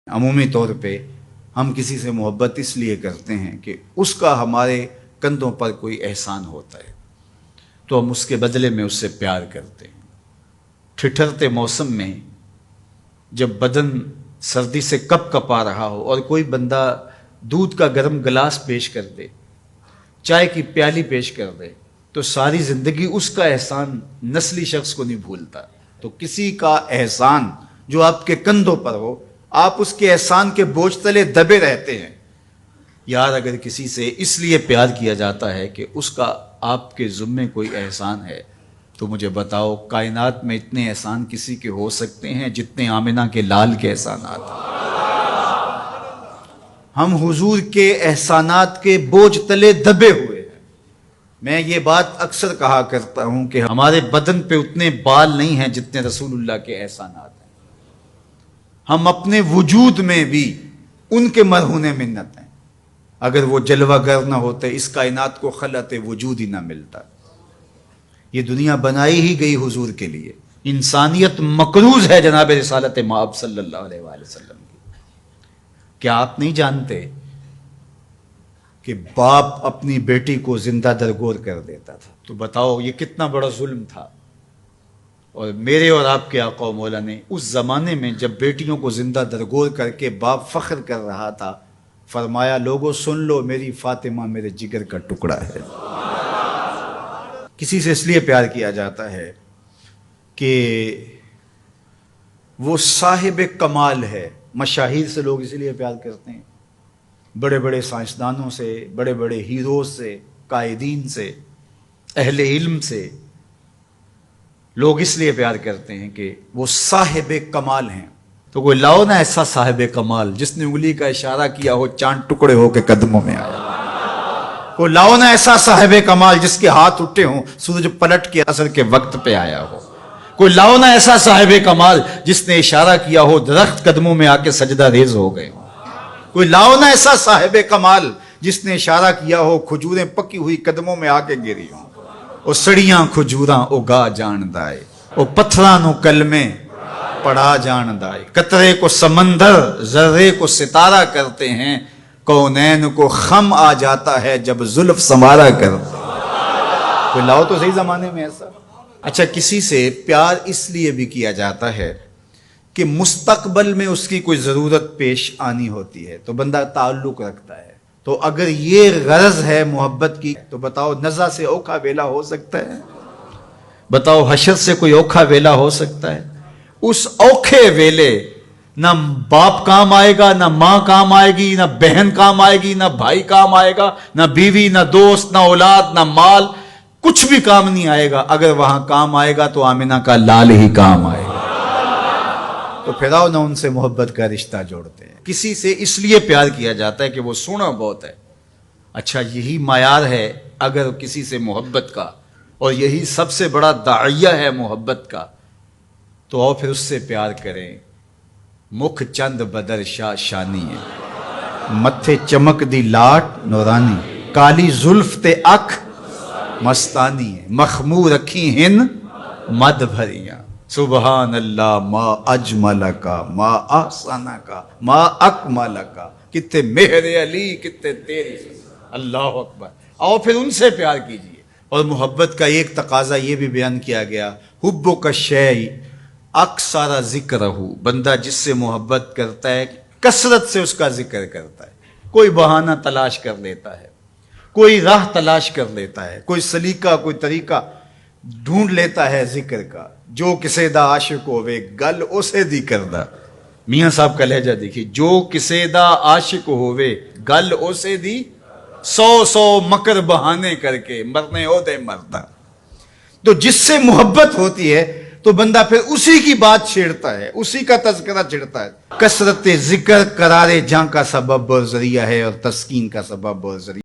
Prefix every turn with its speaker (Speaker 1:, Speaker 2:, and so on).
Speaker 1: عمومی طور پہ ہم کسی سے محبت اس لیے کرتے ہیں کہ اس کا ہمارے کندھوں پر کوئی احسان ہوتا ہے تو ہم اس کے بدلے میں اس سے پیار کرتے ہیں۔ ٹھٹھرتے موسم میں جب بدن سردی سے کپ کپا رہا ہو اور کوئی بندہ دودھ کا گرم گلاس پیش کر دے، چائے کی پیالی پیش کر دے، تو ساری زندگی اس کا احسان نسلی شخص کو نہیں بھولتا۔ تو کسی کا احسان جو آپ کے کندھوں پر ہو، آپ اس کے احسان کے بوجھ تلے دبے رہتے ہیں۔ یار اگر کسی سے اس لیے پیار کیا جاتا ہے کہ اس کا آپ کے ذمے کوئی احسان ہے، تو مجھے بتاؤ کائنات میں اتنے احسان کسی کے ہو سکتے ہیں جتنے آمنہ کے لال کے احسانات ہیں؟ ہم حضور کے احسانات کے بوجھ تلے دبے ہوئے ہیں۔ میں یہ بات اکثر کہا کرتا ہوں کہ ہمارے بدن پہ اتنے بال نہیں ہیں جتنے رسول اللہ کے احسانات ہیں۔ ہم اپنے وجود میں بھی ان کے مرہون منت ہیں۔ اگر وہ جلوہ گر نہ ہوتے اس کائنات کو خلعت وجود ہی نہ ملتا۔ یہ دنیا بنائی ہی گئی حضور کے لیے۔ انسانیت مقروض ہے جناب رسالت مآب صلی اللہ علیہ وآلہ وسلم کی۔ کیا آپ نہیں جانتے کہ باپ اپنی بیٹی کو زندہ درگور کر دیتا تھا؟ تو بتاؤ یہ کتنا بڑا ظلم تھا۔ اور میرے اور آپ کے آقا و مولا نے اس زمانے میں جب بیٹیوں کو زندہ درگور کر کے باپ فخر کر رہا تھا، فرمایا لوگوں سن لو، میری فاطمہ میرے جگر کا ٹکڑا ہے۔ کسی سے اس لیے پیار کیا جاتا ہے کہ وہ صاحب کمال ہے۔ مشاہیر سے لوگ اسی لیے پیار کرتے ہیں، بڑے بڑے سائنسدانوں سے، بڑے بڑے ہیروز سے، قائدین سے، اہل علم سے لوگ اس لیے پیار کرتے ہیں کہ وہ صاحب کمال ہیں۔ تو کوئی لاؤ نا ایسا صاحب کمال جس نے انگلی کا اشارہ کیا ہو چاند ٹکڑے ہو کے قدموں میں آیا۔ کوئی لاؤ نا ایسا صاحب کمال جس کے ہاتھ اٹھے ہوں سورج پلٹ کے اثر کے وقت پہ آیا ہو۔ کوئی لاؤ نا ایسا صاحب کمال جس نے اشارہ کیا ہو درخت قدموں میں آ کے سجدہ ریز ہو گئے ہوں۔ کوئی لاؤ نا ایسا صاحب کمال جس نے اشارہ کیا ہو کھجوریں پکی ہوئی قدموں میں آ کے گری ہوں۔ او سڑیاں کھجوراں اگا جان دائے، او پتھراں نو کلمے پڑھا جان دائے، قطرے کو سمندر ذرے کو ستارہ کرتے ہیں، کونین کو خم آ جاتا ہے جب زلف سنوارا کرتے ہیں۔ کوئی لاؤ تو صحیح زمانے میں ایسا۔ اچھا کسی سے پیار اس لیے بھی کیا جاتا ہے کہ مستقبل میں اس کی کوئی ضرورت پیش آنی ہوتی ہے تو بندہ تعلق رکھتا ہے۔ تو اگر یہ غرض ہے محبت کی تو بتاؤ نزع سے اوکھا ویلا ہو سکتا ہے؟ بتاؤ حشر سے کوئی اوکھا ویلا ہو سکتا ہے؟ اس اوکھے ویلے نہ باپ کام آئے گا، نہ ماں کام آئے گی، نہ بہن کام آئے گی، نہ بھائی کام آئے گا، نہ بیوی، نہ دوست، نہ اولاد، نہ مال، کچھ بھی کام نہیں آئے گا۔ اگر وہاں کام آئے گا تو آمنہ کا لال ہی کام آئے گا۔ تو پھر آؤ نہ ان سے محبت کا رشتہ جوڑتے ہیں۔ کسی سے اس لیے پیار کیا جاتا ہے کہ وہ سونا بہت ہے۔ اچھا یہی معیار ہے اگر کسی سے محبت کا، اور یہی سب سے بڑا داعیہ ہے محبت کا، تو آؤ پھر اس سے پیار کریں۔ مکھ چند بدر شاہ شانی ہے، متھے چمک دی لاٹ نورانی، کالی زلف تے اکھ مستانی ہے، مخمور رکھی ہن مد بھریاں۔ سبحان اللہ ما اجمل کا ما احسن کا ما اکمل کا، کتے مہر علی کتے تیری، اللہ اکبر۔ آؤ پھر ان سے پیار کیجئے۔ اور محبت کا ایک تقاضا یہ بھی بیان کیا گیا، حب کا شیء اکثر ذکر ہو، بندہ جس سے محبت کرتا ہے کثرت سے اس کا ذکر کرتا ہے۔ کوئی بہانہ تلاش کر لیتا ہے، کوئی راہ تلاش کر لیتا ہے، کوئی سلیقہ کوئی طریقہ ڈھونڈ لیتا ہے ذکر کا۔ جو کسے دا عاشق ہوئے گل اسے دی کردہ، میاں صاحب کا لہجہ دیکھیے، جو کسے دا عاشق ہوئے گل اسے دی، سو مکر بہانے کر کے مرنے ہو دے مرتا۔ تو جس سے محبت ہوتی ہے تو بندہ پھر اسی کی بات چھیڑتا ہے، اسی کا تذکرہ چھیڑتا ہے۔ کثرت ذکر قرار جاں کا سبب اور ذریعہ ہے، اور تسکین کا سبب اور ذریعہ